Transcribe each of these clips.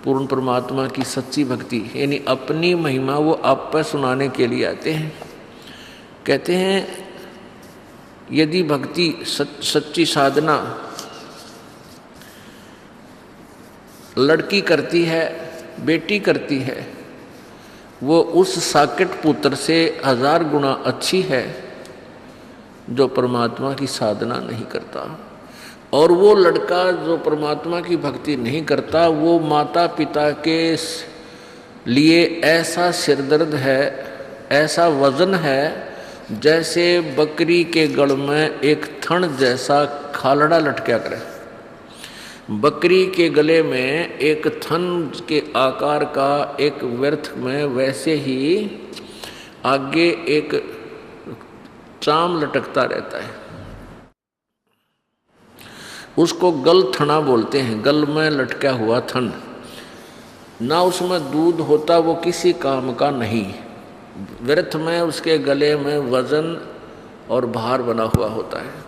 पूर्ण परमात्मा की सच्ची भक्ति, यानी अपनी महिमा वो आप पर सुनाने के लिए आते हैं। कहते हैं यदि भक्ति सच्ची साधना लड़की करती है, बेटी करती है, वो उस साकेत पुत्र से 1000 गुना अच्छी है जो परमात्मा की साधना नहीं करता। और वो लड़का जो परमात्मा की भक्ति नहीं करता, वो माता पिता के लिए ऐसा सिरदर्द है, ऐसा वजन है, जैसे बकरी के गल में एक थन जैसा खालड़ा लटका करे। बकरी के गले में एक थन के आकार का एक व्यर्थ में वैसे ही आगे एक चाम लटकता रहता है। उसको गल थना बोलते हैं, गल में लटका हुआ थन। ना उसमें दूध होता, वो किसी काम का नहीं। व्यर्थ में उसके गले में वजन और भार बना हुआ होता है।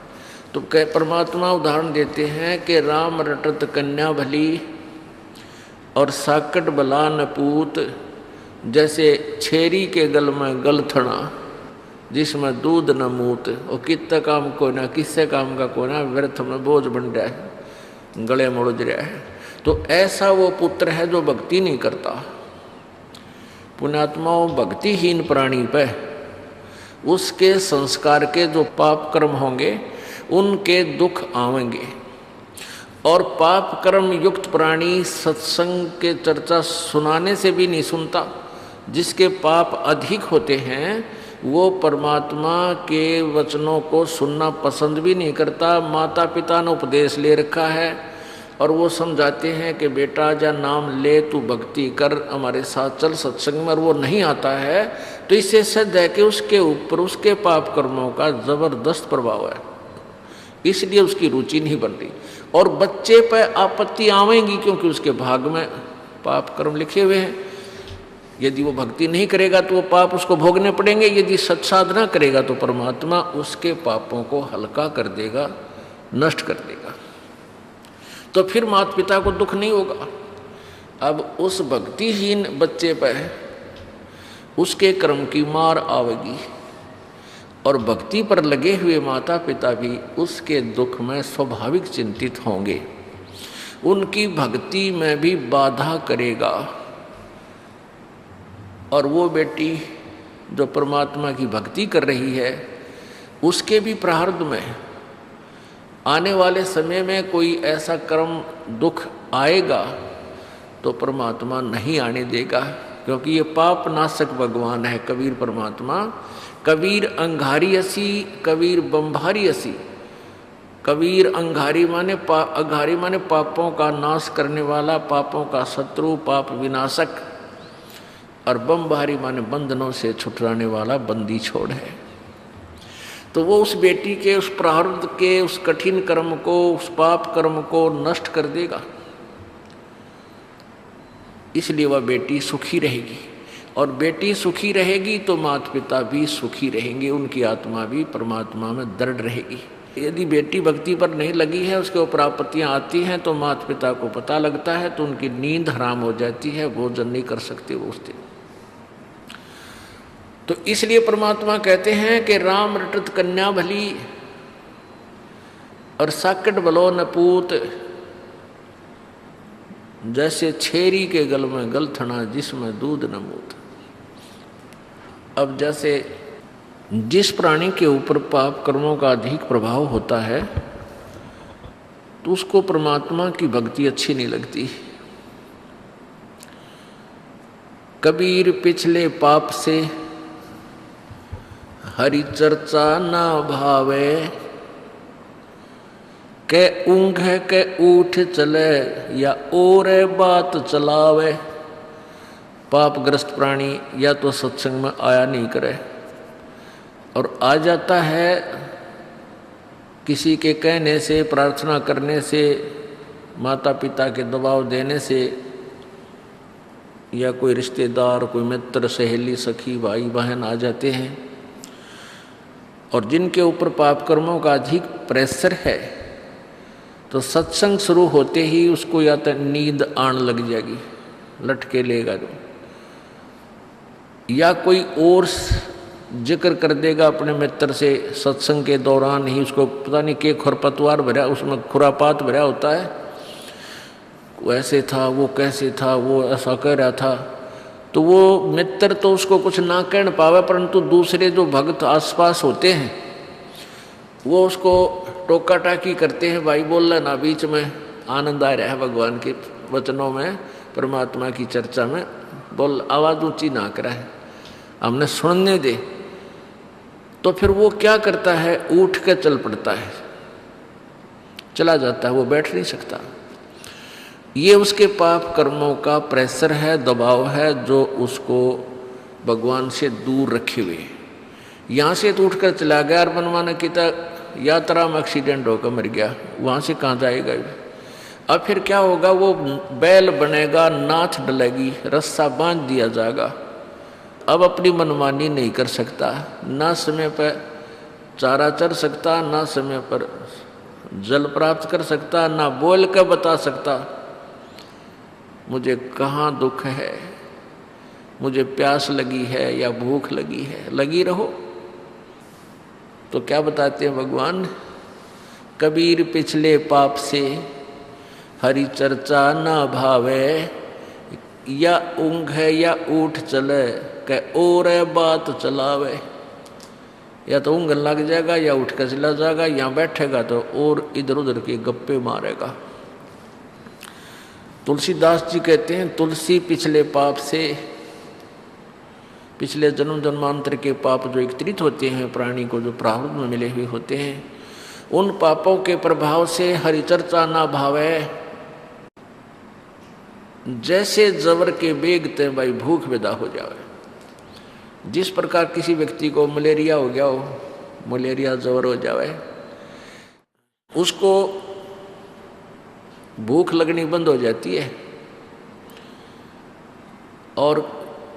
तो परमात्मा उदाहरण देते हैं कि राम रटत कन्या भली और साकट बला नपूत, जैसे छेरी के गल में गल थना जिसमें दूध न मूत, और कितना काम को ना, किससे काम का को ना, व्यर्थ में बोझ बन रहा है, गले में उलझ रहा है। तो ऐसा वो पुत्र है जो भक्ति नहीं करता। पुण्यात्माओं, भक्तिहीन प्राणी पे उसके संस्कार के जो पाप कर्म होंगे उनके दुख आवेंगे। और पाप कर्म युक्त प्राणी सत्संग के चर्चा सुनाने से भी नहीं सुनता। जिसके पाप अधिक होते हैं वो परमात्मा के वचनों को सुनना पसंद भी नहीं करता। माता पिता ने उपदेश ले रखा है और वो समझाते हैं कि बेटा जा नाम ले, तू भक्ति कर, हमारे साथ चल सत्संग में, और वो नहीं आता है, तो इससे सिद्ध है कि उसके ऊपर उसके पाप कर्मों का जबरदस्त प्रभाव है, इसलिए उसकी रुचि नहीं बन रही। और बच्चे पर आपत्ति आवेंगी क्योंकि उसके भाग में पाप कर्म लिखे हुए हैं। यदि वो भक्ति नहीं करेगा तो वो पाप उसको भोगने पड़ेंगे। यदि सत्साधना करेगा तो परमात्मा उसके पापों को हल्का कर देगा, नष्ट कर देगा, तो फिर माता पिता को दुख नहीं होगा। अब उस भक्तिहीन बच्चे पर उसके कर्म की मार आवेगी और भक्ति पर लगे हुए माता पिता भी उसके दुख में स्वाभाविक चिंतित होंगे, उनकी भक्ति में भी बाधा करेगा। और वो बेटी जो परमात्मा की भक्ति कर रही है उसके भी प्रारब्ध में आने वाले समय में कोई ऐसा कर्म दुख आएगा तो परमात्मा नहीं आने देगा, क्योंकि ये पाप नाशक भगवान है कबीर परमात्मा। कबीर अंगारी असी, कबीर बम्भारी असी। कबीर अंगारी माने पापों का नाश करने वाला, पापों का शत्रु, पाप विनाशक, और बम्भारी माने बंधनों से छुटराने वाला, बंदी छोड़ है। तो वो उस बेटी के उस प्रारब्ध के उस कठिन कर्म को, उस पाप कर्म को नष्ट कर देगा, इसलिए वह बेटी सुखी रहेगी। और बेटी सुखी रहेगी तो माता पिता भी सुखी रहेंगे, उनकी आत्मा भी परमात्मा में दृढ़ रहेगी। यदि बेटी भक्ति पर नहीं लगी है, उसके ऊपर आपत्तियाँ आती हैं तो माता पिता को पता लगता है, तो उनकी नींद हराम हो जाती है, भोजन नहीं कर सकते वो उस दिन। तो इसलिए परमात्मा कहते हैं कि राम रटत कन्या भली और साकट बलो नपूत, जैसे छेरी के गल में गल थना जिसमें दूध न मूत। अब जैसे जिस प्राणी के ऊपर पाप कर्मों का अधिक प्रभाव होता है तो उसको परमात्मा की भक्ति अच्छी नहीं लगती। कबीर पिछले पाप से हरि चर्चा ना भावे, के ऊँघ के उठ चले या और बात चलावे। पापग्रस्त प्राणी या तो सत्संग में आया नहीं करे, और आ जाता है किसी के कहने से, प्रार्थना करने से, माता पिता के दबाव देने से, या कोई रिश्तेदार, कोई मित्र, सहेली, सखी, भाई बहन आ जाते हैं। और जिनके ऊपर पाप कर्मों का अधिक प्रेशर है तो सत्संग शुरू होते ही उसको या तो नींद आने लग जाएगी, लटके लेगा जो, या कोई और जिक्र कर देगा अपने मित्र से सत्संग के दौरान ही, उसको पता नहीं के खरपतवार भरा, उसमें खुरापात भरा होता है, वो ऐसे था, वो कैसे था, वो ऐसा कह रहा था, तो वो मित्र तो उसको कुछ ना कह पावे, परंतु दूसरे जो भक्त आसपास होते हैं वो उसको टोका टाकी करते हैं, भाई बोल लेना बीच में, आनंद आ रहा है भगवान के वचनों में, परमात्मा की चर्चा में, बोल आवाज़ ऊंची ना करा है, हमने सुनने दे। तो फिर वो क्या करता है, उठ के चल पड़ता है, चला जाता है, वो बैठ नहीं सकता। ये उसके पाप कर्मों का प्रेशर है, दबाव है, जो उसको भगवान से दूर रखे हुए। यहाँ से तो उठकर चला गया और मनमाना किता यात्रा में एक्सीडेंट होकर मर गया, वहाँ से कहाँ जाएगा। अब फिर क्या होगा, वो बैल बनेगा, नाथ डलेगी, रस्सा बांध दिया जाएगा, अब अपनी मनमानी नहीं कर सकता, ना समय पर चारा चर सकता, ना समय पर जल प्राप्त कर सकता, ना बोल कर बता सकता मुझे कहाँ दुख है, मुझे प्यास लगी है या भूख लगी है, लगी रहो। तो क्या बताते हैं भगवान, कबीर पिछले पाप से हरि चर्चा ना भावे, या ऊँघ है या उठ चले के और बात चलावे। या तो ऊँघ लग जाएगा या उठ कर चला जाएगा, यहाँ बैठेगा तो और इधर उधर के गप्पे मारेगा। तुलसीदास जी कहते हैं, तुलसी पिछले पाप से, पिछले जन्म जन्मांतर के पाप जो एकत्रित होते हैं प्राणी को, जो प्रारब्ध में मिले हुए होते हैं, उन पापों के प्रभाव से हरिचर्चा ना भावे। जैसे जबर के बेगते भाई भूख विदा हो जावे। जिस प्रकार किसी व्यक्ति को मलेरिया हो गया हो, मलेरिया जबर हो जावे, उसको भूख लगनी बंद हो जाती है, और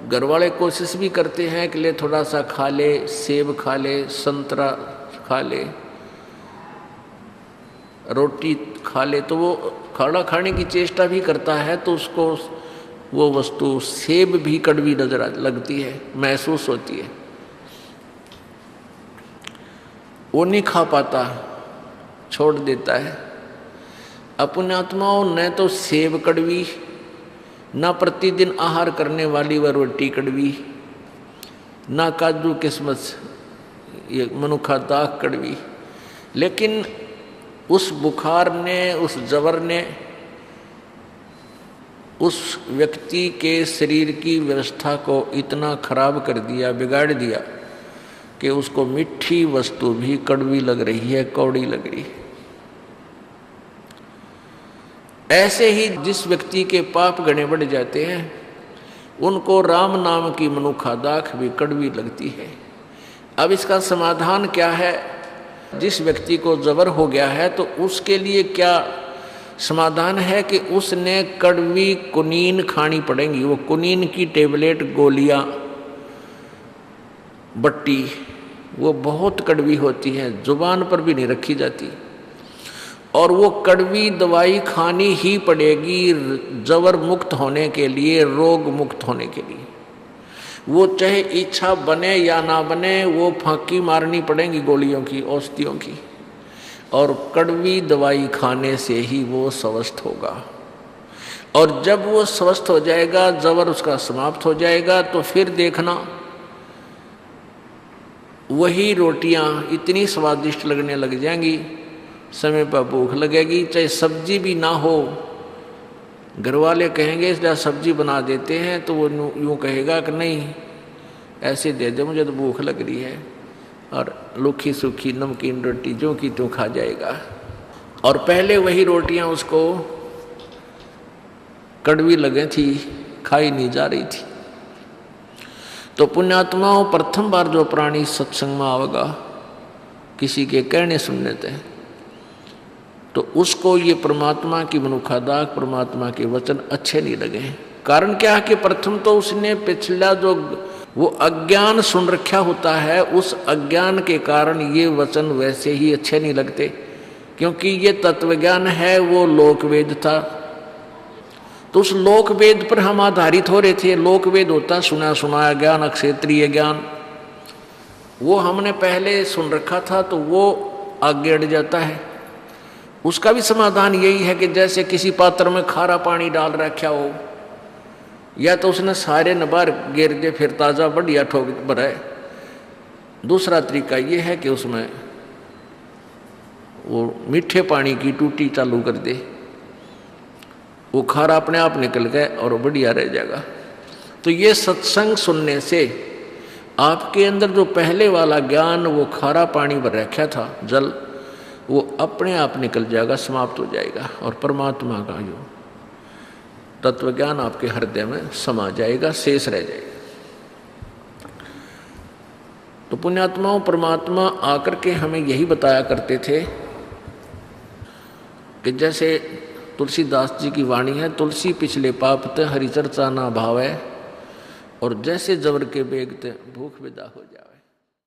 घर वाले कोशिश भी करते हैं कि ले थोड़ा सा खा ले, सेब खा ले, संतरा खा ले, रोटी खा ले, तो वो खाना खाने की चेष्टा भी करता है, तो उसको वो वस्तु सेब भी कड़वी नजर लगती है, महसूस होती है, वो नहीं खा पाता, छोड़ देता है। अपने आत्माओं न तो सेब कड़वी, ना प्रतिदिन आहार करने वाली वह रोटी कड़वी, ना काजू किस्मत ये मनुखा दाख कड़वी, लेकिन उस बुखार ने, उस जबर ने उस व्यक्ति के शरीर की व्यवस्था को इतना खराब कर दिया, बिगाड़ दिया कि उसको मीठी वस्तु भी कड़वी लग रही है, कौड़ी लग रही है। ऐसे ही जिस व्यक्ति के पाप गणे बढ़ जाते हैं, उनको राम नाम की मनुखा दाख भी कड़वी लगती है। अब इसका समाधान क्या है? जिस व्यक्ति को जबर हो गया है तो उसके लिए क्या समाधान है कि उसने कड़वी कुनीन खानी पड़ेगी। वो कुनीन की टेबलेट, गोलियां, बट्टी, वो बहुत कड़वी होती है, जुबान पर भी नहीं रखी जाती, और वो कड़वी दवाई खानी ही पड़ेगी जबर मुक्त होने के लिए, रोग मुक्त होने के लिए। वो चाहे इच्छा बने या ना बने, वो फांकी मारनी पड़ेगी गोलियों की, औषधियों की, और कड़वी दवाई खाने से ही वो स्वस्थ होगा। और जब वो स्वस्थ हो जाएगा, जबर उसका समाप्त हो जाएगा, तो फिर देखना वही रोटियां इतनी स्वादिष्ट लगने लग जाएंगी, समय पर भूख लगेगी, चाहे सब्जी भी ना हो। घर वाले कहेंगे इसलिए सब्जी बना देते हैं, तो वो यूँ कहेगा कि नहीं ऐसे दे दे, मुझे तो भूख लग रही है, और रूखी सूखी नमकीन रोटी जो की तो खा जाएगा। और पहले वही रोटियां उसको कड़वी लगे थी, खाई नहीं जा रही थी। तो पुण्यात्माओं, प्रथम बार जो प्राणी सत्संग में आवेगा, किसी के कहने सुनने थे, तो उसको ये परमात्मा की मनुखा दाख, परमात्मा के वचन अच्छे नहीं लगे। कारण क्या है कि प्रथम तो उसने पिछला जो वो अज्ञान सुन रखा होता है, उस अज्ञान के कारण ये वचन वैसे ही अच्छे नहीं लगते, क्योंकि ये तत्वज्ञान है, वो लोकवेद था, तो उस लोक वेद पर हम आधारित हो रहे थे। लोक वेद होता सुना सुनाया ज्ञान, अक्षेत्रीय ज्ञान, वो हमने पहले सुन रखा था तो वो आगे अड़ जाता है। उसका भी समाधान यही है कि जैसे किसी पात्र में खारा पानी डाल रखा हो, या तो उसने सारे नबार गिर दे फिर ताज़ा बढ़िया ठोक भराए। दूसरा तरीका ये है कि उसमें वो मीठे पानी की टूटी चालू कर दे, वो खारा अपने आप निकल गए और बढ़िया रह जाएगा। तो ये सत्संग सुनने से आपके अंदर जो पहले वाला ज्ञान, वो खारा पानी भर रखा था जल, वो अपने आप निकल जाएगा, समाप्त हो जाएगा, और परमात्मा का जो तत्व ज्ञान आपके हृदय में समा जाएगा, शेष रह जाएगा। तो पुण्यात्माओं, परमात्मा आकर के हमें यही बताया करते थे कि जैसे तुलसीदास जी की वाणी है, तुलसी पिछले पापते हरि चर्चा ना भावे, और जैसे जबर के बेगते भूख विदा हो जावे।